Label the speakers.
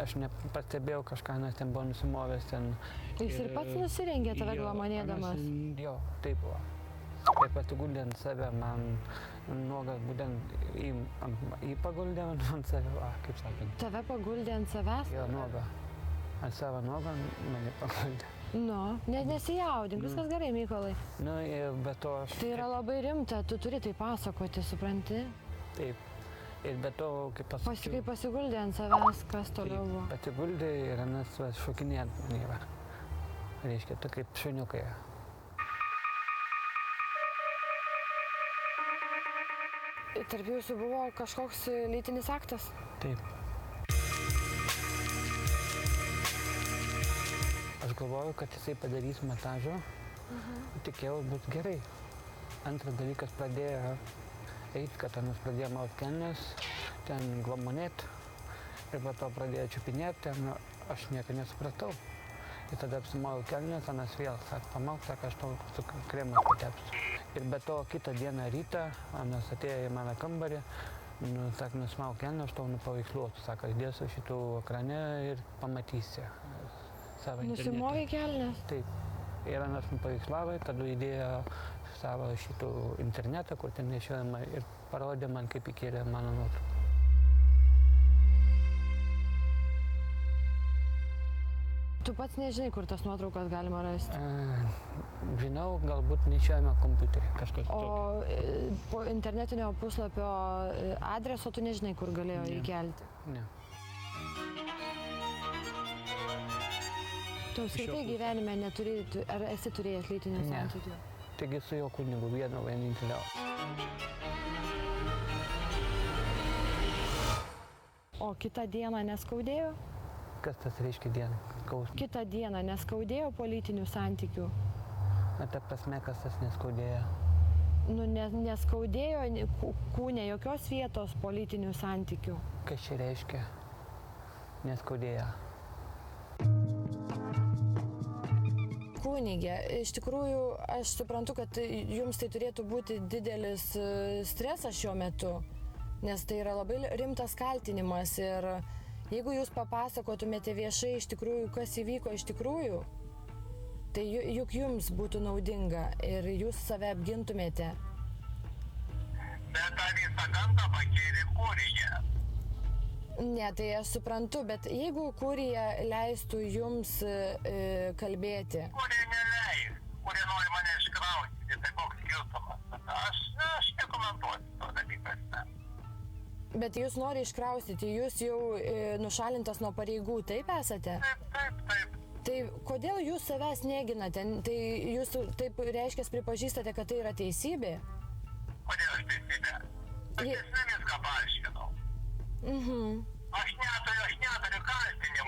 Speaker 1: Aš nepastebėjau kažką, nes ten buvo nusimovęs ten.
Speaker 2: Jis ir pats nusirengė tave glamonėdamas?
Speaker 1: Jo, taip buvo. Ir pasiguldė ant save, man nuogas būtent į paguldė ant save, kaip sakant.
Speaker 2: Tave paguldė ant savęs?
Speaker 1: Jo, nuogą. Ant savo nuogą mane paguldė.
Speaker 2: Nu, nesijaudink, viskas gerai, Mykolai.
Speaker 1: Nu, ir be to aš...
Speaker 2: Tai yra labai rimta, tu turi tai pasakoti, supranti?
Speaker 1: Taip. Ir be to, kaip pasakiau...
Speaker 2: Kai pasiguldė ant savęs, kas toliau buvo?
Speaker 1: Pasiguldė ir anas šokinė ant mane yra. Reiškia, tu kaip šuniukai.
Speaker 2: Tarp jūsų buvo kažkoks lytinis aktas?
Speaker 1: Taip. Aš galvoju, kad jisai padarys masažą, tikėjau, bus gerai. Antras dalykas pradėjo eiti, kad anas pradėjo maut kelnes, ten glamonėt, ir po to pradėjo čiupinėti, ten aš nieko nesupratau. Ir tada apsimojau kelnes, anas vėl sako, pamauk, sako, aš tau su kremu patepsiu. Ir be to kitą dieną rytą, anas atėjo į mano kambarį, sako, nusimauk kelnes, aš tau nupaveiksluosiu, sako, aš dėsiu šitų ekrane ir pamatysi savo internete.
Speaker 2: Nusimovė kelnes?
Speaker 1: Taip. Ir anas nupaveikslavo, tada įdėjo savo šitų internetą, kur ten nešiojama ir parodė man, kaip įkėlė mano nuotrauką.
Speaker 2: Tu pats nežinai, kur tas nuotraukas galima rasti?
Speaker 1: Žinau, galbūt nešiojama kompiuterį, kažkas tokio.
Speaker 2: O po internetinio puslapio adreso tu nežinai, kur galėjo įkelti?
Speaker 1: Ne.
Speaker 2: Tu apskritai gyvenime neturi, ar esi turėjęs lytinių santykių?
Speaker 1: Ne. Taigi su jo kunigu vienintelio.
Speaker 2: O kitą dieną neskaudėjo?
Speaker 1: Kas tas reiškia dieną?
Speaker 2: Kitą dieną neskaudėjo po lytinių santykių?
Speaker 1: Na, ta prasme, kas tas neskaudėjo?
Speaker 2: Nu, neskaudėjo kūne jokios vietos po lytinių santykių?
Speaker 1: Kas čia reiškia? Neskaudėjo.
Speaker 2: Kunige, iš tikrųjų, aš suprantu, kad jums tai turėtų būti didelis stresas šiuo metu, nes tai yra labai rimtas kaltinimas ir jeigu jūs papasakotumėte viešai iš tikrųjų, kas įvyko iš tikrųjų, tai juk jums būtų naudinga ir jūs save apgintumėte.
Speaker 3: Bet tą visą gantą pakėlė Kurija.
Speaker 2: Ne, tai aš suprantu, bet jeigu Kurija leistų jums kalbėti...
Speaker 3: Kurija neleis, Kurija nori mane iškraustyti, tai koks skirtumas. Aš nekomentuosiu to dalykas.
Speaker 2: Bet jūs nori iškraustyti, jūs jau nušalintas nuo pareigų, taip esate?
Speaker 3: Taip.
Speaker 2: Tai kodėl jūs savęs neginate? Tai jūs taip reiškia pripažįstate, kad tai yra teisybė?
Speaker 3: Kodėl aš teisybė? Aš viską paaiškinau. Aš neturiu kaltinimų.